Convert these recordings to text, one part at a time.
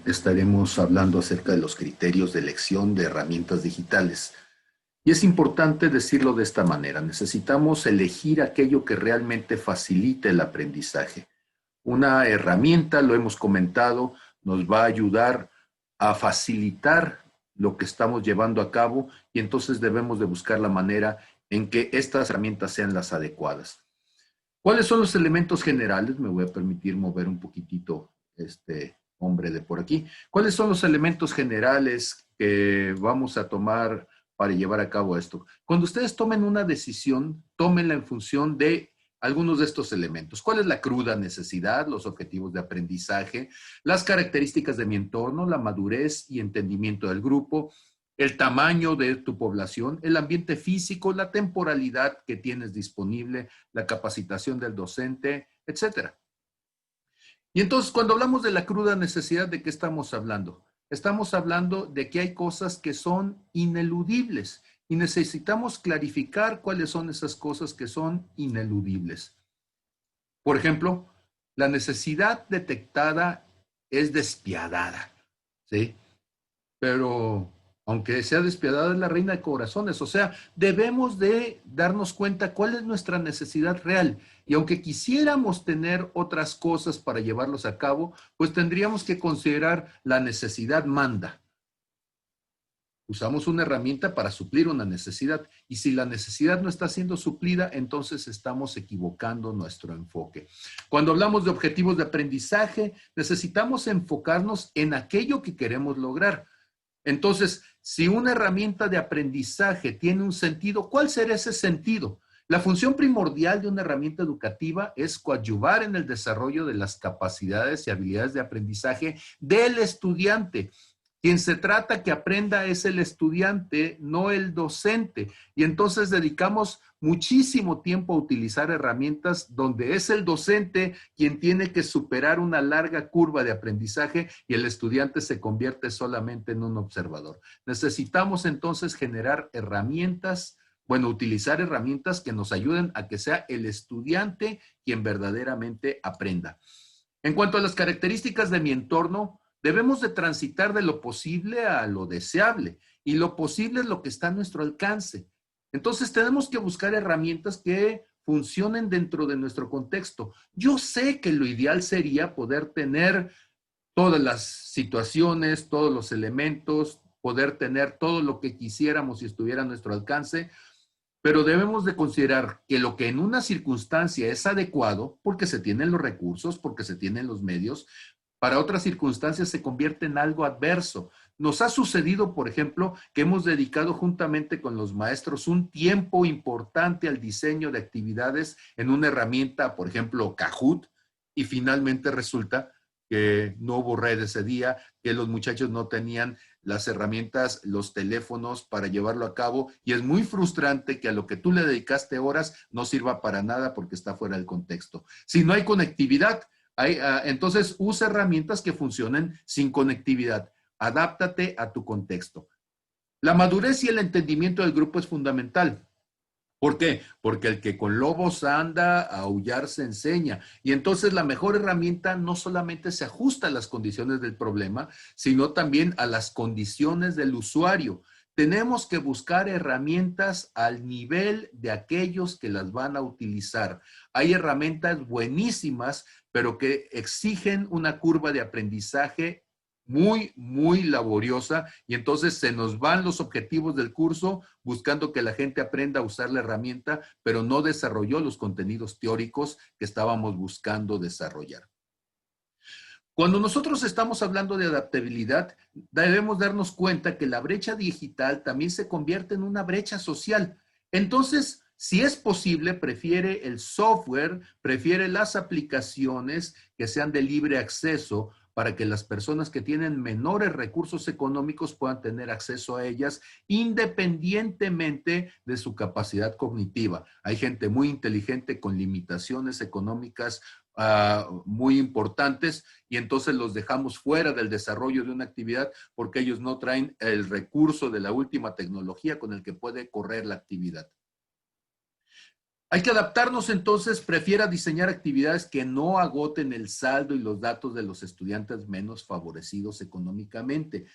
Estaremos hablando acerca de los criterios de elección de herramientas digitales. Y es importante decirlo de esta manera. Necesitamos elegir aquello que realmente facilite el aprendizaje. Una herramienta, lo hemos comentado, nos va a ayudar a facilitar lo que estamos llevando a cabo y entonces debemos de buscar la manera en que estas herramientas sean las adecuadas. ¿Cuáles son los elementos generales? Me voy a permitir mover un poquitito este hombre de por aquí. ¿Cuáles son los elementos generales que vamos a tomar para llevar a cabo esto? Cuando ustedes tomen una decisión, tómenla en función de algunos de estos elementos. ¿Cuál es la cruda necesidad, los objetivos de aprendizaje, las características de mi entorno, la madurez y entendimiento del grupo, el tamaño de tu población, el ambiente físico, la temporalidad que tienes disponible, la capacitación del docente, etcétera? Y entonces, cuando hablamos de la cruda necesidad, ¿de qué estamos hablando? Estamos hablando de que hay cosas que son ineludibles y necesitamos clarificar cuáles son esas cosas que son ineludibles. Por ejemplo, la necesidad detectada es despiadada, ¿sí? Pero aunque sea despiadada, es la reina de corazones. O sea, debemos de darnos cuenta cuál es nuestra necesidad real. Y aunque quisiéramos tener otras cosas para llevarlos a cabo, pues tendríamos que considerar la necesidad manda. Usamos una herramienta para suplir una necesidad. Y si la necesidad no está siendo suplida, entonces estamos equivocando nuestro enfoque. Cuando hablamos de objetivos de aprendizaje, necesitamos enfocarnos en aquello que queremos lograr. Entonces, si una herramienta de aprendizaje tiene un sentido, ¿cuál será ese sentido? La función primordial de una herramienta educativa es coadyuvar en el desarrollo de las capacidades y habilidades de aprendizaje del estudiante. Quien se trata que aprenda es el estudiante, no el docente. Y entonces dedicamos muchísimo tiempo a utilizar herramientas donde es el docente quien tiene que superar una larga curva de aprendizaje y el estudiante se convierte solamente en un observador. Necesitamos entonces generar herramientas, utilizar herramientas que nos ayuden a que sea el estudiante quien verdaderamente aprenda. En cuanto a las características de mi entorno, debemos de transitar de lo posible a lo deseable y lo posible es lo que está a nuestro alcance. Entonces tenemos que buscar herramientas que funcionen dentro de nuestro contexto. Yo sé que lo ideal sería poder tener todas las situaciones, todos los elementos, poder tener todo lo que quisiéramos si estuviera a nuestro alcance, pero debemos de considerar que lo que en una circunstancia es adecuado, porque se tienen los recursos, porque se tienen los medios, para otras circunstancias se convierte en algo adverso. Nos ha sucedido, por ejemplo, que hemos dedicado juntamente con los maestros un tiempo importante al diseño de actividades en una herramienta, por ejemplo, Kahoot, y finalmente resulta que no hubo red ese día, que los muchachos no tenían las herramientas, los teléfonos para llevarlo a cabo, y es muy frustrante que a lo que tú le dedicaste horas no sirva para nada porque está fuera del contexto. Si no hay conectividad, entonces usa herramientas que funcionen sin conectividad. Adáptate a tu contexto. La madurez y el entendimiento del grupo es fundamental. ¿Por qué? Porque el que con lobos anda, a aullar se enseña. Y entonces la mejor herramienta no solamente se ajusta a las condiciones del problema, sino también a las condiciones del usuario. Tenemos que buscar herramientas al nivel de aquellos que las van a utilizar. Hay herramientas buenísimas, pero que exigen una curva de aprendizaje muy laboriosa y entonces se nos van los objetivos del curso buscando que la gente aprenda a usar la herramienta, pero no desarrolló los contenidos teóricos que estábamos buscando desarrollar. Cuando nosotros estamos hablando de adaptabilidad, debemos darnos cuenta que la brecha digital también se convierte en una brecha social. Entonces, si es posible, prefiere el software, prefiere las aplicaciones que sean de libre acceso para que las personas que tienen menores recursos económicos puedan tener acceso a ellas independientemente de su capacidad cognitiva. Hay gente muy inteligente con limitaciones económicas muy importantes y entonces los dejamos fuera del desarrollo de una actividad porque ellos no traen el recurso de la última tecnología con el que puede correr la actividad. Hay que adaptarnos entonces, prefiera diseñar actividades que no agoten el saldo y los datos de los estudiantes menos favorecidos económicamente.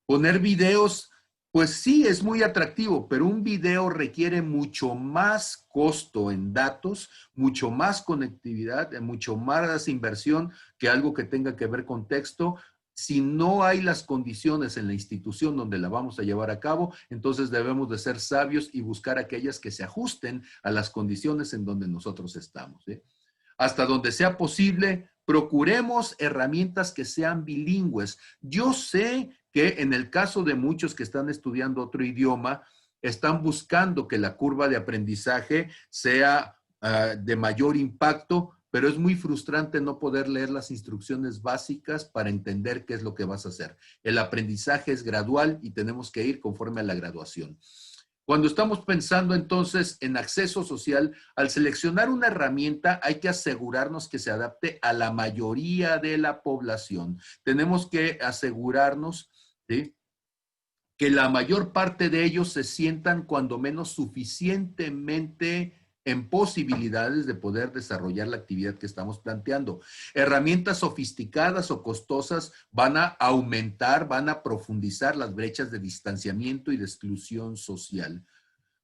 Poner videos, pues sí, es muy atractivo, pero un video requiere mucho más costo en datos, mucho más conectividad, mucho más inversión que algo que tenga que ver con texto. Si no hay las condiciones en la institución donde la vamos a llevar a cabo, entonces debemos de ser sabios y buscar aquellas que se ajusten a las condiciones en donde nosotros estamos, ¿eh? Hasta donde sea posible, procuremos herramientas que sean bilingües. Yo sé que en el caso de muchos que están estudiando otro idioma, están buscando que la curva de aprendizaje sea de mayor impacto, pero es muy frustrante no poder leer las instrucciones básicas para entender qué es lo que vas a hacer. El aprendizaje es gradual y tenemos que ir conforme a la graduación. Cuando estamos pensando entonces en acceso social, al seleccionar una herramienta hay que asegurarnos que se adapte a la mayoría de la población. Tenemos que asegurarnos, ¿sí?, que la mayor parte de ellos se sientan cuando menos suficientemente en posibilidades de poder desarrollar la actividad que estamos planteando. Herramientas sofisticadas o costosas van a aumentar, van a profundizar las brechas de distanciamiento y de exclusión social.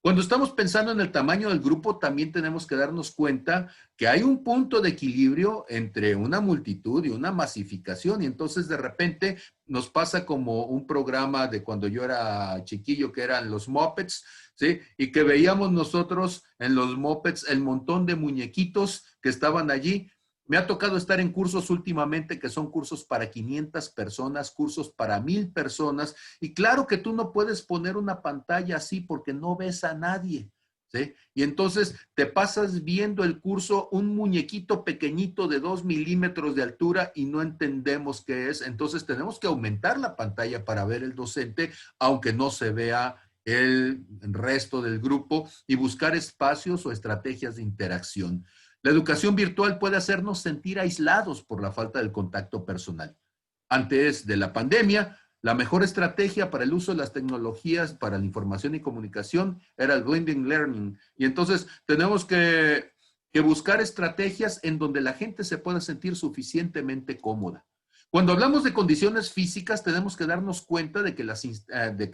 Cuando estamos pensando en el tamaño del grupo, también tenemos que darnos cuenta que hay un punto de equilibrio entre una multitud y una masificación. Y entonces de repente nos pasa como un programa de cuando yo era chiquillo, que eran los Muppets, ¿sí? Y que veíamos nosotros en los Muppets el montón de muñequitos que estaban allí. Me ha tocado estar en cursos últimamente que son cursos para 500 personas, cursos para 1000 personas, y claro que tú no puedes poner una pantalla así porque no ves a nadie, ¿sí? Y entonces te pasas viendo el curso un muñequito pequeñito de 2 milímetros de altura y no entendemos qué es. Entonces tenemos que aumentar la pantalla para ver el docente, aunque no se vea el resto del grupo, y buscar espacios o estrategias de interacción. La educación virtual puede hacernos sentir aislados por la falta del contacto personal. Antes de la pandemia, la mejor estrategia para el uso de las tecnologías para la información y comunicación era el blended learning. Y entonces tenemos que buscar estrategias en donde la gente se pueda sentir suficientemente cómoda. Cuando hablamos de condiciones físicas, tenemos que darnos cuenta de que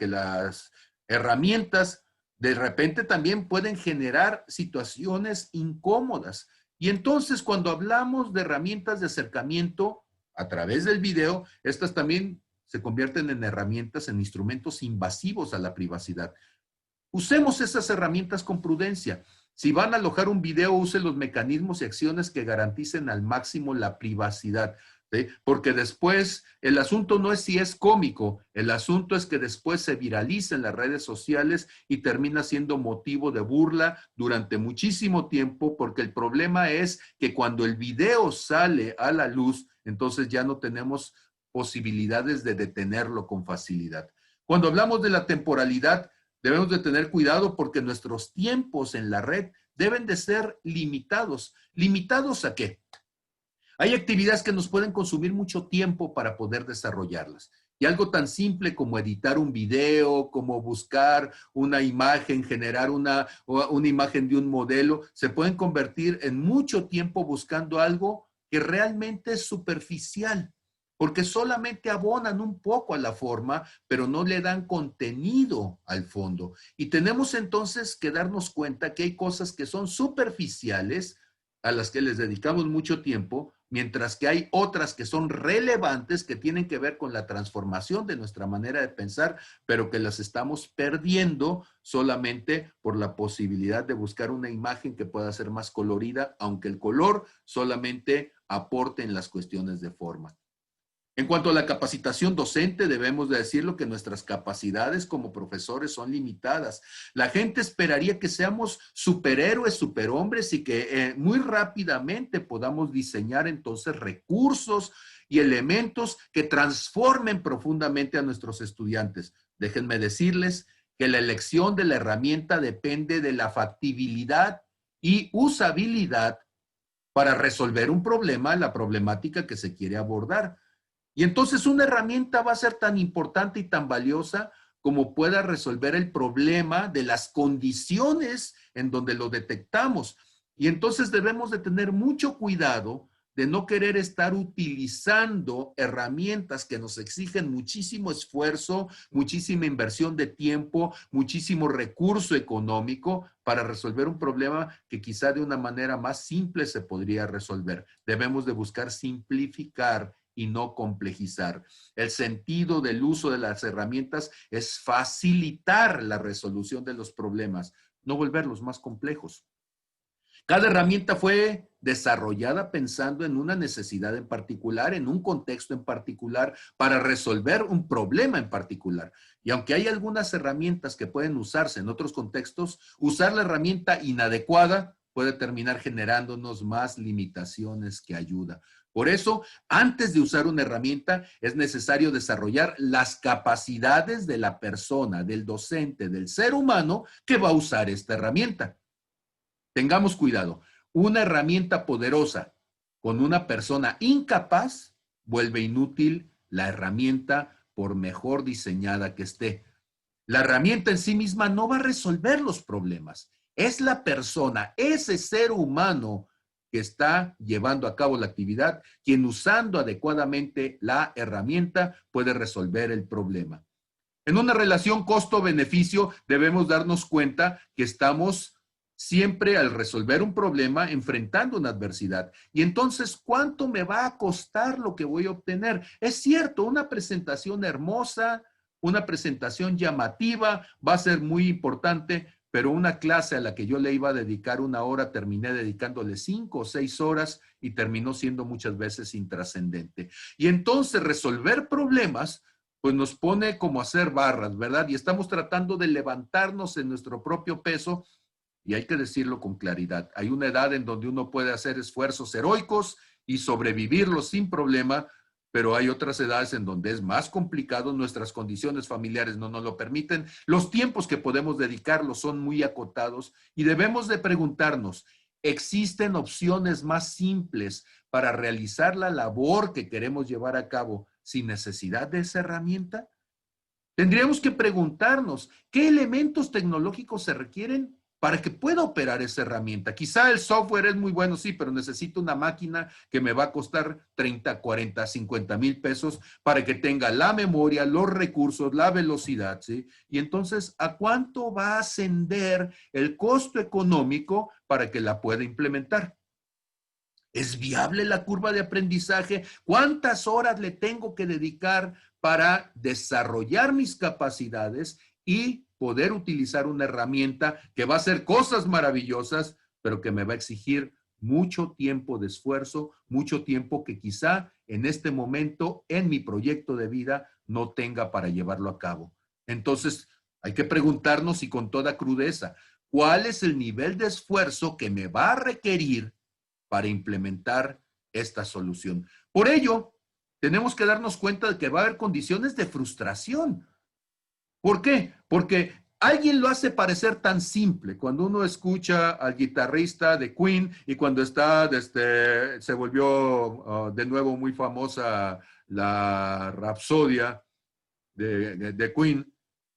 las herramientas de repente también pueden generar situaciones incómodas. Y entonces, cuando hablamos de herramientas de acercamiento a través del video, estas también se convierten en herramientas, en instrumentos invasivos a la privacidad. Usemos esas herramientas con prudencia. Si van a alojar un video, use los mecanismos y acciones que garanticen al máximo la privacidad, ¿sí? Porque después el asunto no es si es cómico, el asunto es que después se viraliza en las redes sociales y termina siendo motivo de burla durante muchísimo tiempo, porque el problema es que cuando el video sale a la luz, entonces ya no tenemos posibilidades de detenerlo con facilidad. Cuando hablamos de la temporalidad, debemos de tener cuidado porque nuestros tiempos en la red deben de ser limitados. ¿Limitados a qué? Hay actividades que nos pueden consumir mucho tiempo para poder desarrollarlas. Y algo tan simple como editar un video, como buscar una imagen, generar una imagen de un modelo, se pueden convertir en mucho tiempo buscando algo que realmente es superficial, porque solamente abonan un poco a la forma, pero no le dan contenido al fondo. Y tenemos entonces que darnos cuenta que hay cosas que son superficiales, a las que les dedicamos mucho tiempo, mientras que hay otras que son relevantes, que tienen que ver con la transformación de nuestra manera de pensar, pero que las estamos perdiendo solamente por la posibilidad de buscar una imagen que pueda ser más colorida, aunque el color solamente aporte en las cuestiones de forma. En cuanto a la capacitación docente, debemos de decirlo que nuestras capacidades como profesores son limitadas. La gente esperaría que seamos superhéroes, superhombres y que muy rápidamente podamos diseñar entonces recursos y elementos que transformen profundamente a nuestros estudiantes. Déjenme decirles que la elección de la herramienta depende de la factibilidad y usabilidad para resolver un problema, la problemática que se quiere abordar. Y entonces una herramienta va a ser tan importante y tan valiosa como pueda resolver el problema de las condiciones en donde lo detectamos. Y entonces debemos de tener mucho cuidado de no querer estar utilizando herramientas que nos exigen muchísimo esfuerzo, muchísima inversión de tiempo, muchísimo recurso económico para resolver un problema que quizá de una manera más simple se podría resolver. Debemos de buscar simplificar y no complejizar. El sentido del uso de las herramientas es facilitar la resolución de los problemas, no volverlos más complejos. Cada herramienta fue desarrollada pensando en una necesidad en particular, en un contexto en particular, para resolver un problema en particular. Y aunque hay algunas herramientas que pueden usarse en otros contextos, usar la herramienta inadecuada puede terminar generándonos más limitaciones que ayuda. Por eso, antes de usar una herramienta, es necesario desarrollar las capacidades de la persona, del docente, del ser humano que va a usar esta herramienta. Tengamos cuidado. Una herramienta poderosa con una persona incapaz vuelve inútil la herramienta por mejor diseñada que esté. La herramienta en sí misma no va a resolver los problemas. Es la persona, ese ser humano que está llevando a cabo la actividad, quien usando adecuadamente la herramienta puede resolver el problema. En una relación costo-beneficio debemos darnos cuenta que estamos siempre al resolver un problema enfrentando una adversidad. Y entonces, ¿cuánto me va a costar lo que voy a obtener? Es cierto, una presentación hermosa, una presentación llamativa va a ser muy importante, pero una clase a la que yo le iba a dedicar 1 hora, terminé dedicándole 5 o 6 horas y terminó siendo muchas veces intrascendente. Y entonces resolver problemas pues nos pone como a hacer barras, ¿verdad? Y estamos tratando de levantarnos en nuestro propio peso. Y hay que decirlo con claridad. Hay una edad en donde uno puede hacer esfuerzos heroicos y sobrevivirlos sin problema, pero hay otras edades en donde es más complicado, nuestras condiciones familiares no nos lo permiten, los tiempos que podemos dedicarlos son muy acotados y debemos de preguntarnos, ¿existen opciones más simples para realizar la labor que queremos llevar a cabo sin necesidad de esa herramienta? Tendríamos que preguntarnos, ¿qué elementos tecnológicos se requieren para que pueda operar esa herramienta? Quizá el software es muy bueno, sí, pero necesito una máquina que me va a costar 30, 40, 50 mil pesos para que tenga la memoria, los recursos, la velocidad, ¿sí? Y entonces, ¿a cuánto va a ascender el costo económico para que la pueda implementar? ¿Es viable la curva de aprendizaje? ¿Cuántas horas le tengo que dedicar para desarrollar mis capacidades y poder utilizar una herramienta que va a hacer cosas maravillosas, pero que me va a exigir mucho tiempo de esfuerzo, mucho tiempo que quizá en este momento en mi proyecto de vida no tenga para llevarlo a cabo? Entonces, hay que preguntarnos y con toda crudeza, ¿cuál es el nivel de esfuerzo que me va a requerir para implementar esta solución? Por ello, tenemos que darnos cuenta de que va a haber condiciones de frustración. ¿Por qué? Porque alguien lo hace parecer tan simple. Cuando uno escucha al guitarrista de Queen y cuando se volvió de nuevo muy famosa la Rapsodia de Queen,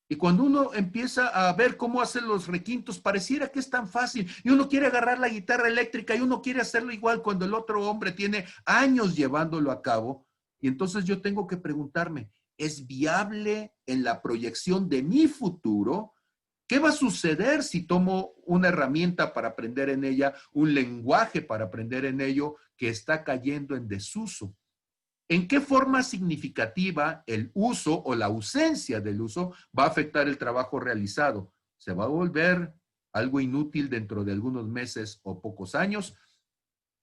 y cuando uno empieza a ver cómo hacen los requintos, pareciera que es tan fácil. Y uno quiere agarrar la guitarra eléctrica y uno quiere hacerlo igual cuando el otro hombre tiene años llevándolo a cabo. Y entonces yo tengo que preguntarme, ¿es viable en la proyección de mi futuro? ¿Qué va a suceder si tomo una herramienta para aprender en ella, un lenguaje para aprender en ello que está cayendo en desuso? ¿En qué forma significativa el uso o la ausencia del uso va a afectar el trabajo realizado? ¿Se va a volver algo inútil dentro de algunos meses o pocos años?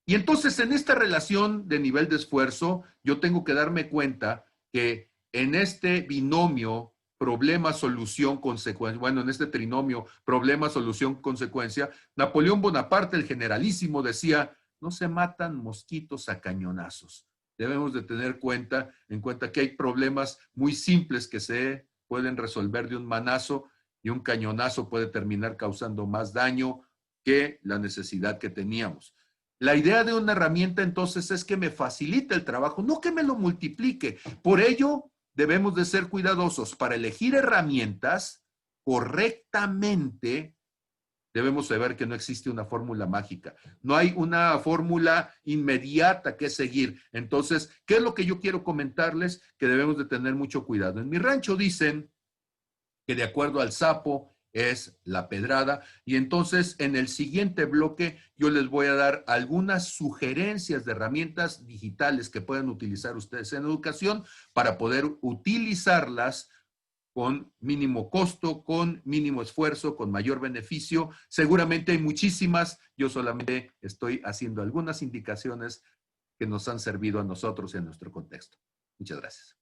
Y entonces en esta relación de nivel de esfuerzo, yo tengo que darme cuenta que en este binomio problema-solución, consecuencia, bueno, en este trinomio problema-solución-consecuencia, Napoleón Bonaparte, el generalísimo, decía, no se matan mosquitos a cañonazos. Debemos de tener en cuenta que hay problemas muy simples que se pueden resolver de un manazo y un cañonazo puede terminar causando más daño que la necesidad que teníamos. La idea de una herramienta entonces es que me facilite el trabajo, no que me lo multiplique. Por ello, debemos de ser cuidadosos para elegir herramientas correctamente. debemos saber que no existe una fórmula mágica. No hay una fórmula inmediata que seguir. Entonces, ¿qué es lo que yo quiero comentarles? Que debemos de tener mucho cuidado. En mi rancho dicen que de acuerdo al sapo es la pedrada. Y entonces en el siguiente bloque yo les voy a dar algunas sugerencias de herramientas digitales que pueden utilizar ustedes en educación para poder utilizarlas con mínimo costo, con mínimo esfuerzo, con mayor beneficio. Seguramente hay muchísimas, yo solamente estoy haciendo algunas indicaciones que nos han servido a nosotros en nuestro contexto. Muchas gracias.